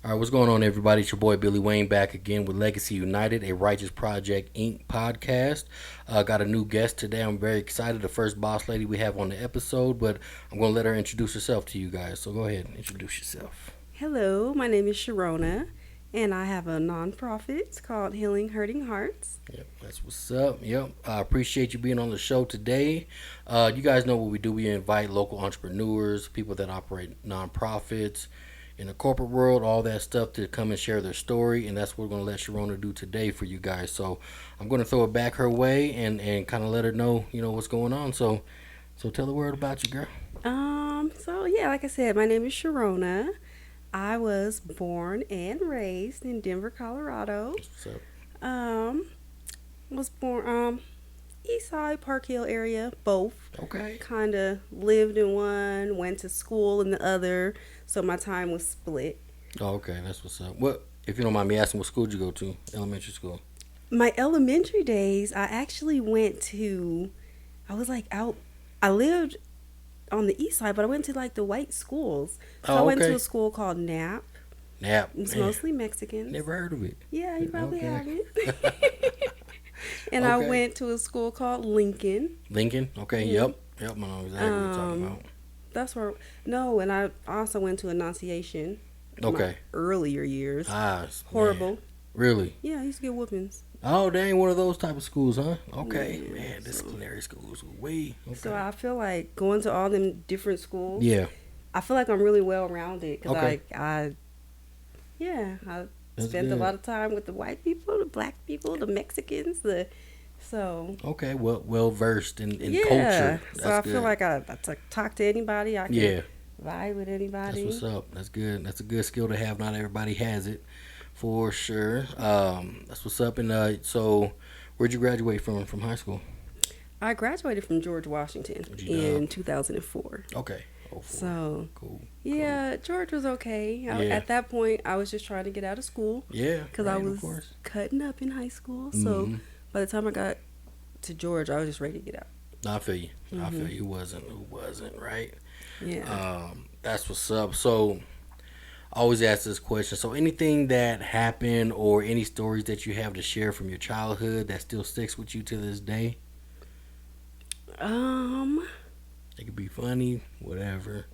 All right, what's going on, everybody? It's your boy Billy Wayne back again with Legacy United, a Righteous Project Inc. podcast. Got a new guest today. I'm very excited. The first boss lady we have on the episode, but I'm going to let her introduce herself to you guys. So go ahead and introduce yourself. Hello, my name is Charona, and I have a nonprofit. It's called Healing Hurting Hearts. Yep, that's what's up. Yep, I appreciate you being on the show today. You guys know what we do. We invite local entrepreneurs, people that operate nonprofits, in the corporate world, all that stuff to come and share their story, and that's what we're going to let Charona do today for you guys. So I'm going to throw it back her way and kind of let her know, what's going on. So tell the world about you, girl. Like I said, my name is Charona. I was born and raised in Denver, Colorado. What's up? Was born East Side, Park Hill area, both. Okay. Kind of lived in one, went to school in the other, so my time was split. Oh, okay, that's what's up. What, if you don't mind me asking, what school did you go to? Elementary school. My elementary days, I actually went to, I was like out, I lived on the east side, but I went to like the white schools. So I went to a school called NAP. NAP. It's mostly Mexicans. Never heard of it. Yeah, you probably Okay. haven't. And I Okay. went to a school called Lincoln. Lincoln? Okay, Mhm. Yep, I know exactly what you're talking about. That's where, no, and I also went to Annunciation. in my Okay. earlier years. Man. Horrible. Really? Yeah, I used to get whoopings. Oh, they ain't one of those type of schools, huh? Okay, Yeah, man, disciplinary schools, way. Okay. So I feel like going to all them different schools. Yeah, I feel like I'm really well rounded because Okay. I That's spent a good. lot of time with the white people, the black people, the Mexicans, so okay, well versed in yeah. culture. So I feel like I talk to anybody. I can yeah, vibe with that's anybody. what's up. That's good. That's a good skill to have. Not everybody has it, for sure. That's what's up. And so, where'd you graduate from high school? I graduated from George Washington What'd you in know? 2004. Okay. Oh, So cool. yeah, George was okay. Yeah. At that point, I was just trying to get out of school Yeah, because right, I of was course. cutting up in high school. So Mhm. by the time I got to George, I was just ready to get out. I feel you. I Mhm. feel you. Who wasn't right? Yeah. That's what's up. So, I always ask this question. So, anything that happened or any stories that you have to share from your childhood that still sticks with you to this day? It could be funny, whatever.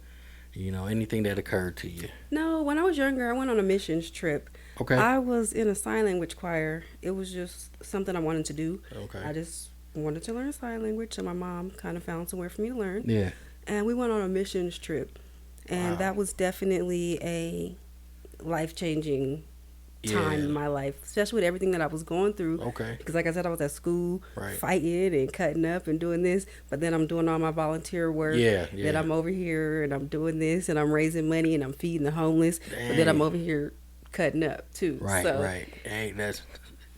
Anything that occurred to you. No, when I was younger, I went on a missions trip. Okay. I was in a sign language choir. It was just something I wanted to do. Okay. I just wanted to learn sign language, so my mom kind of found somewhere for me to learn. Yeah. And we went on a missions trip. And Wow. that was definitely a life-changing time in my life, especially with everything that I was going through. Okay. Because like I said, I was at school Right. fighting and cutting up and doing this, but then I'm doing all my volunteer work. Yeah. Then I'm over here and I'm doing this and I'm raising money and I'm feeding the homeless, but then I'm over here cutting up too. Right. So Right. Hey, that's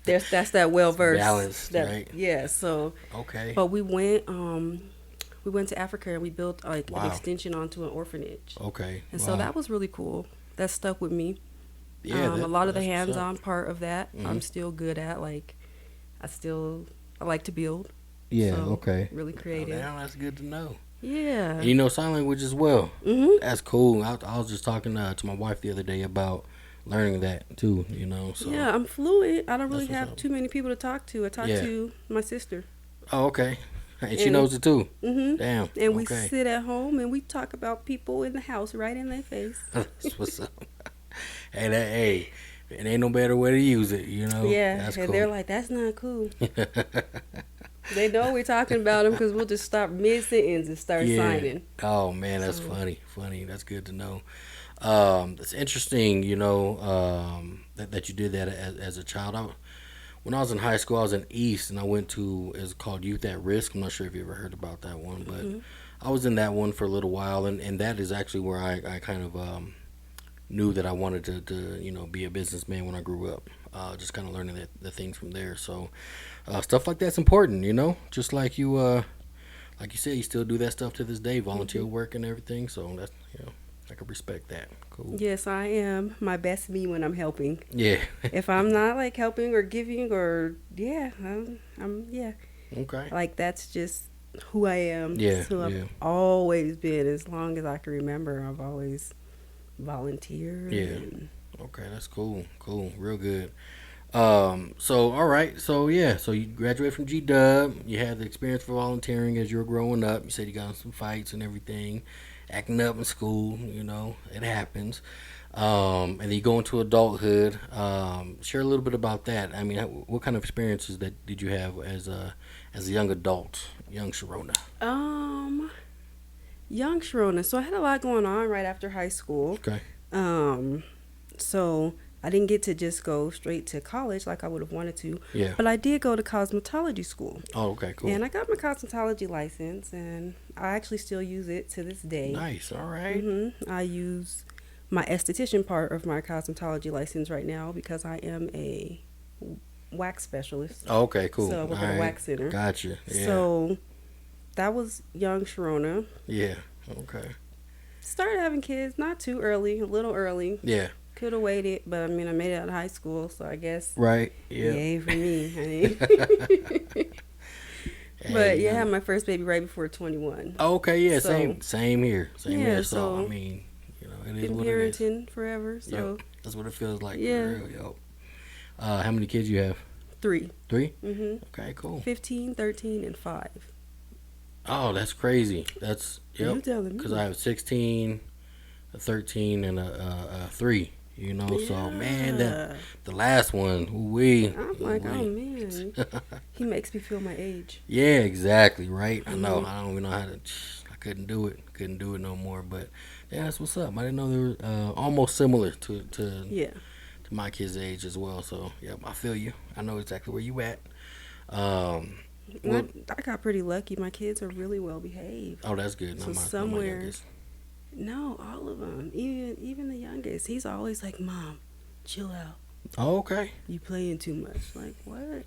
that's that well versed balanced, right? Yeah. So, okay. but we went to Africa and we built like Wow. an extension onto an orphanage, Okay. and so that was really cool. That stuck with me. Yeah. A lot of the that's what's up. hands-on part of that, Mhm. I'm still good at. Like, I like to build. Yeah. So, Okay. Really Oh, creative. damn, that's good to know. Yeah. And you know sign language as well. Mhm. That's cool. I was just talking to my wife the other day about learning that too. So. Yeah, I'm fluent. I don't really That's what's have up. too many people to talk to. I talk Yeah. to my sister. Oh, okay. And she And- knows it too. Mhm. Damn. And we okay. sit at home and we talk about people in the house right in their face. That's what's up. Hey, it ain't no better way to use it. Yeah, That's and cool. they're like, "That's not cool." They know we're talking about them because we'll just stop mid sentence and start Yeah. signing. Oh man, that's So- funny. That's good to know. It's interesting, that you did that as a child. When I was in high school, I was in East, and I went to it's called Youth at Risk. I'm not sure if you ever heard about that one, but Mhm. I was in that one for a little while, and that is actually where I kind of knew that I wanted to be a businessman when I grew up. Just kind of learning the things from there. So stuff like that's important, Just like like you said, you still do that stuff to this day, volunteer work and everything. So that's I can respect that. Cool. Yes, I am my best me when I'm helping. Yeah. If I'm not like helping or giving or I'm Okay. like that's just who I am. Yeah, It's who yeah. I've always been as long as I can remember. I've always volunteered. Yeah. And Okay, that's cool. Cool. Real good. So all right. So yeah. So you graduated from G Dub. You had the experience for volunteering as you were growing up. You said you got in some fights and everything, acting up in school. You know, it happens. And then you go into adulthood. Share a little bit about that. I mean, what kind of experiences that did you have as a young adult, young Charona? Um, Young Charona. So I had a lot going on right after high school. Okay. Um, so I didn't get to just go straight to college like I would have wanted to. Yeah. But I did go to cosmetology school. Oh, okay. Cool. And I got my cosmetology license, and I actually still use it to this day. Nice. All right. I use my esthetician part of my cosmetology license right now because I am a wax specialist. Oh, okay. Cool. So I work at a wax center. Gotcha. Yeah. So that was young Charona. Yeah. Okay. Started having kids not too early, a little early. Yeah. Could have waited, but I mean, I made it out of high school, so I guess. Right. Yeah. Yay for me, honey. But yeah, I had my first baby right before 21. Okay. Yeah. So, same here. Same yeah, here. So so I mean, you know, it is been what it is. parenting forever, so Yep. That's what it feels like. yeah. For real, yo. How many kids you have? 3. 3. Mm-hmm. Okay. Cool. 15, 13, and 5. Oh, that's crazy. That's You yep. telling me? Because I have 16, a 13, and a 3. You know, so man, that the last one, we. I'm like, oh man, he makes me feel my age. Yeah, exactly. Right. I know. I don't even know how to. I couldn't do it. Couldn't do it no more. But yeah, that's what's up. I didn't know they were almost similar to Yeah. to my kids' age as well. So yeah, I feel you. I know exactly where you at. Well, I got pretty lucky. My kids are really well behaved. oh, that's good. So Not my somewhere, youngest. no, all of them, even the youngest, he's always like, "Mom, chill out. Oh, okay. You playing too much." Like what?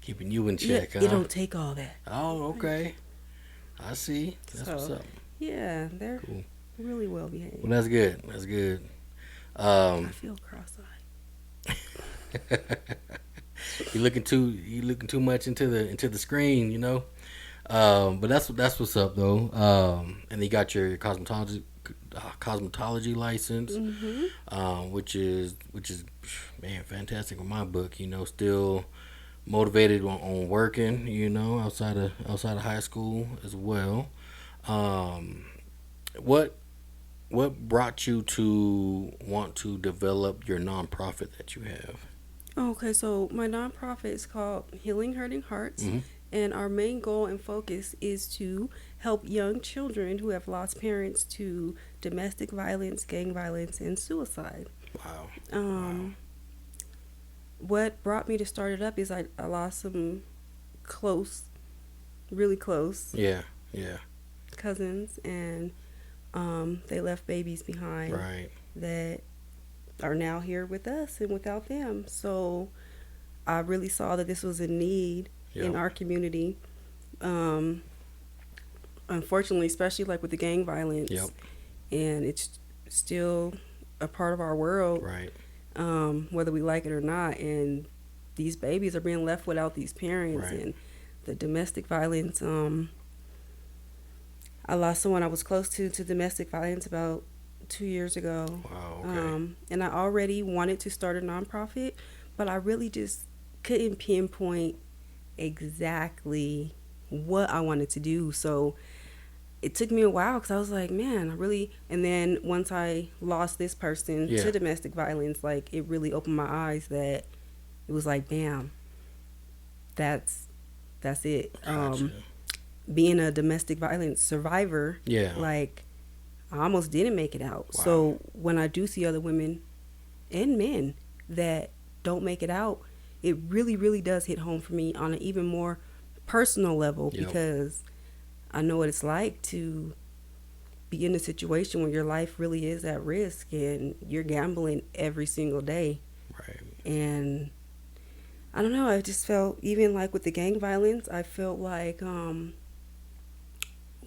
Keeping you in Yeah, check, huh? it don't take all that. Oh, okay. I see. That's So, what's up. Yeah, they're Cool. really well behaved. Well, that's good. That's good. I feel cross-eyed. You looking too much into the screen, you know. But that's what's up though. And you got your cosmetology license, which is man fantastic in my book. You know, still motivated on working. You know, outside of high school as well. What brought you to want to develop your nonprofit that you have? Okay, so my nonprofit is called Healing Hurting Hearts, and our main goal and focus is to help young children who have lost parents to domestic violence, gang violence, and suicide. Wow. What brought me to start it up is I lost some really close Yeah. cousins, and they left babies behind Right. that are now here with us and without them. So I really saw that this was a need in our community. Unfortunately, especially like with the gang violence, and it's still a part of our world, Right. Whether we like it or not. And these babies are being left without these parents, Right. and the domestic violence. I lost someone I was close to domestic violence about 2 years ago. Wow. Okay. And I already wanted to start a nonprofit, but I really just couldn't pinpoint exactly what I wanted to do. So it took me a while because I was like, man, and then once I lost this person to domestic violence, like it really opened my eyes that it was like, bam, that's it. Gotcha. Being a domestic violence survivor, like I almost didn't make it out. Wow. So when I do see other women and men that don't make it out, it really, really does hit home for me on an even more personal level, because I know what it's like to be in a situation where your life really is at risk and you're gambling every single day. Right. And I don't know, I just felt, even like with the gang violence, I felt like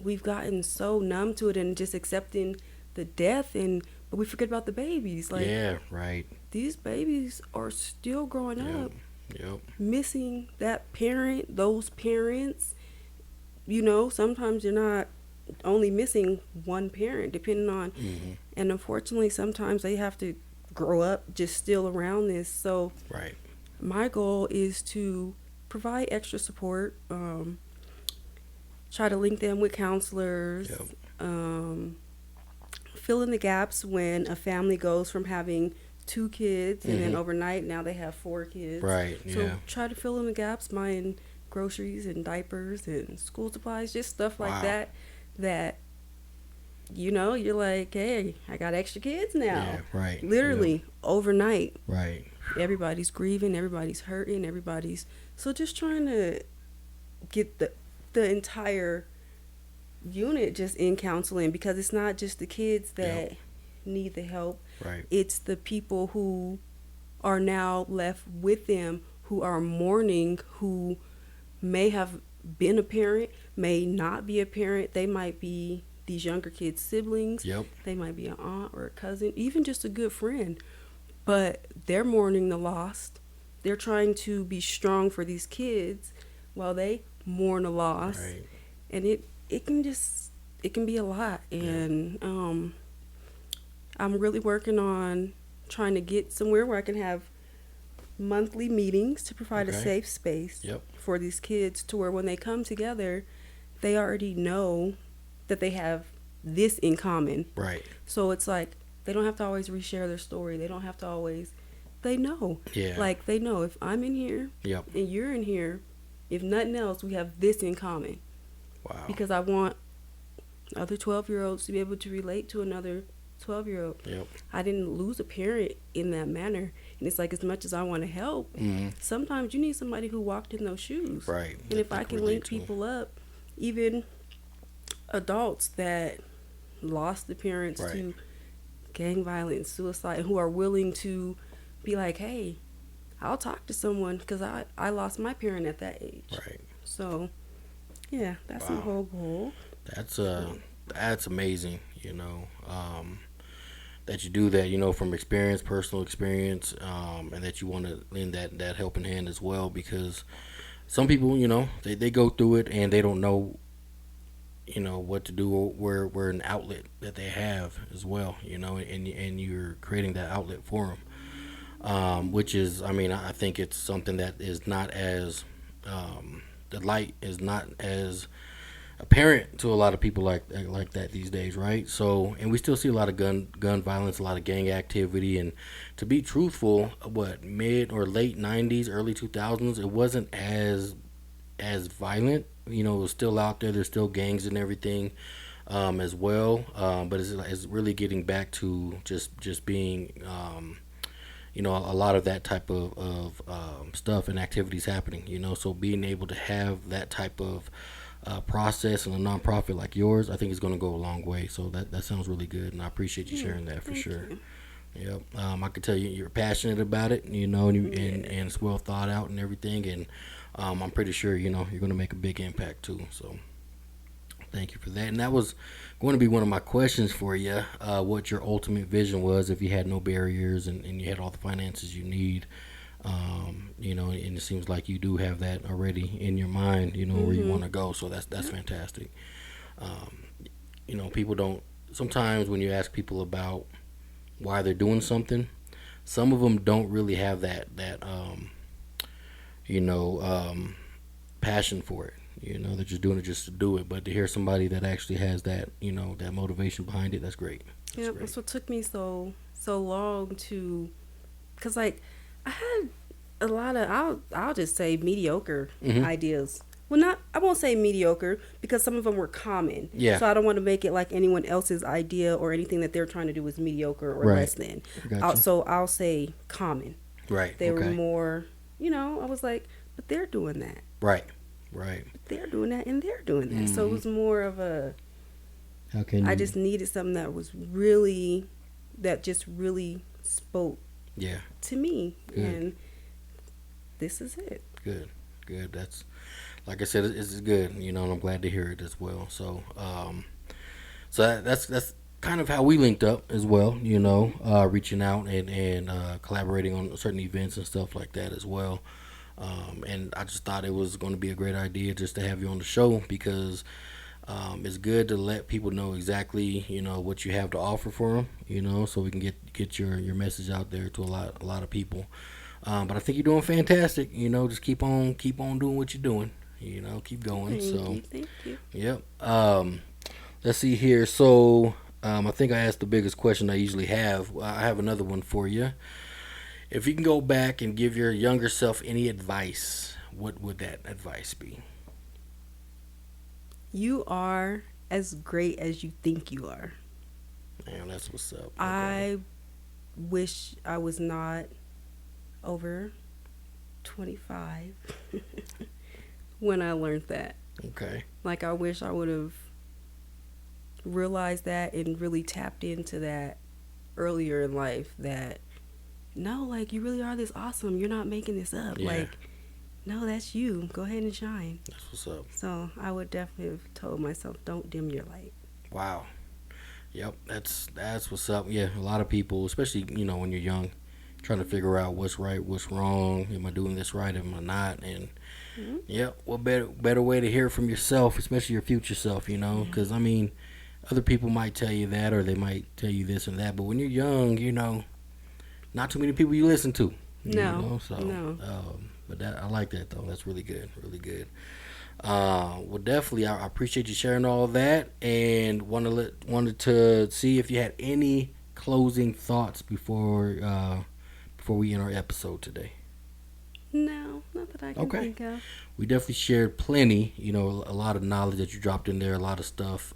we've gotten so numb to it and just accepting the death, but we forget about the babies. Like, right. These babies are still growing up, missing that parent, those parents. You know, sometimes you're not only missing one parent, depending on, and unfortunately, sometimes they have to grow up just still around this. So Right. my goal is to provide extra support, try to link them with counselors, Yep. um, fill in the gaps when a family goes from having two kids and then Mhm. overnight now they have four kids. Right. So Yeah. try to fill in the gaps, buying groceries and diapers and school supplies, just stuff like Wow. that. That you're like, hey, I got extra kids now. Yeah. Right. Yep. Literally overnight, Right. everybody's grieving, everybody's hurting, everybody's so just trying to get the entire unit just in counseling, because it's not just the kids that Yep. need the help. Right. It's the people who are now left with them, who are mourning, who may have been a parent, may not be a parent. They might be these younger kids' siblings. Yep. They might be an aunt or a cousin, even just a good friend. But they're mourning the lost. They're trying to be strong for these kids while they mourn a loss. Right. And it can be a lot. And I'm really working on trying to get somewhere where I can have monthly meetings to provide a Okay. safe space Yep. for these kids, to where when they come together, they already know that they have this in common. Right. So it's like they don't have to always reshare their story. They don't have to always, they know. Yeah. Like they know, if I'm in here Yep. and you're in here, if nothing else, we have this in common. Wow. Because I want other 12-year-olds to be able to relate to another 12-year-old. Yep. I didn't lose a parent in that manner. And it's like, as much as I want to help, Mhm. sometimes you need somebody who walked in those shoes. Right. And if That I they can relate link to. people up, even adults that lost the parents Right. to gang violence, suicide, who are willing to be like, hey, I'll talk to someone, because I lost my parent at that age. Right. So, yeah, that's my Wow. whole goal. That's amazing. That you do that. From experience, personal experience, and that you want to lend that helping hand as well, because some people, they go through it and they don't know, what to do, or where an outlet that they have as well, and you're creating that outlet for them. Which is, I mean, I think it's something that is not as, the light is not as apparent to a lot of people like that these days, right? So, and we still see a lot of gun violence, a lot of gang activity, and to be truthful, what, mid or late '90s, early 2000s, it wasn't as violent. It was still out there. There's still gangs and everything, as well. But it's really getting back to just being, a lot of that type of stuff and activities happening. So being able to have that type of process in a nonprofit like yours, I think is going to go a long way. So that sounds really good, and I appreciate you sharing that for Thank sure. you. Yep. I can tell you're passionate about it, and and it's well thought out and everything, and I'm pretty sure you're going to make a big impact too. So thank you for that. And that was going to be one of my questions for you. What your ultimate vision was if you had no barriers and you had all the finances you need. And it seems like you do have that already in your mind, where you want to go. So that's fantastic. People don't, sometimes when you ask people about why they're doing something, some of them don't really have that passion for it. They're just doing it just to do it. But to hear somebody that actually has that, that motivation behind it, that's great. Yeah, that's what took me so long to, because like I had a lot of, I'll just say mediocre ideas. Well, I won't say mediocre, because some of them were common. Yeah. So I don't want to make it like anyone else's idea or anything that they're trying to do is mediocre or Right. less than. Gotcha. So I'll say common. Right. They okay. were more, I was like, but they're doing that. Right. They're doing that and they're doing that. So it was more of a, How can you? I just needed something that was really, that just really spoke Yeah. to me. Good. And this is it. Good. That's, like I said, it's good. And I'm glad to hear it as well. So, that's kind of how we linked up as well. Reaching out and collaborating on certain events and stuff like that as well. And I just thought it was going to be a great idea just to have you on the show, because It's good to let people know exactly, what you have to offer for them, so we can get your message out there to a lot of people. But I think you're doing fantastic. Just keep on doing what you're doing. Keep going. Thank So, you, thank you. yep. Let's see here. So, I think I asked the biggest question I usually have. I have another one for you. If you can go back and give your younger self any advice, what would that advice be? You are as great as you think you are. Man, that's what's up. Okay. I wish I was not over 25 when I learned that. Okay. Like, I wish I would have realized that and really tapped into that earlier in life, that no, like, you really are this awesome. You're not making this up. Yeah. Like, no, that's you. Go ahead and shine. That's what's up. So I would definitely have told myself, don't dim your light. Wow. Yep. That's what's up. Yeah. A lot of people, especially when you're young, trying to figure out what's right, what's wrong. Am I doing this right? Am I not? And yep. What better way to hear from yourself, especially your future self? Because I mean, other people might tell you that, or they might tell you this and that. But when you're young, not too many people you listen to. No. So, No. but I like that though. That's really good. Really good. Well, definitely, I appreciate you sharing all that, and wanted to see if you had any closing thoughts before we end our episode today. No, not that I can Okay. think of. We definitely shared plenty. A lot of knowledge that you dropped in there, a lot of stuff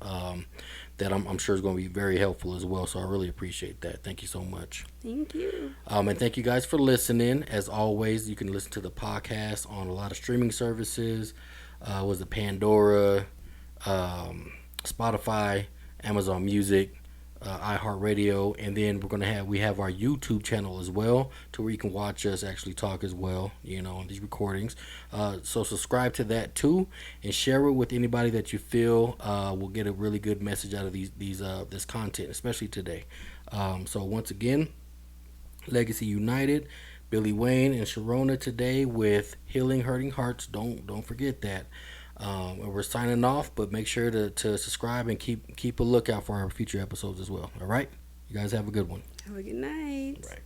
that I'm sure is going to be very helpful as well. So I really appreciate that. Thank you so much. Thank you. And thank you guys for listening. As always, you can listen to the podcast on a lot of streaming services. Was it Pandora, Spotify, Amazon Music, iHeartRadio, and then we have our YouTube channel as well, to where you can watch us actually talk as well, on these recordings. So subscribe to that too, and share it with anybody that you feel will get a really good message out of this content, especially today. So once again, Legacy United, Billy Wayne and Charona today with Healing Hurting Hearts. Don't forget that. And we're signing off, but make sure to subscribe and keep a lookout for our future episodes as well. All right? You guys have a good one. Have a good night. All right.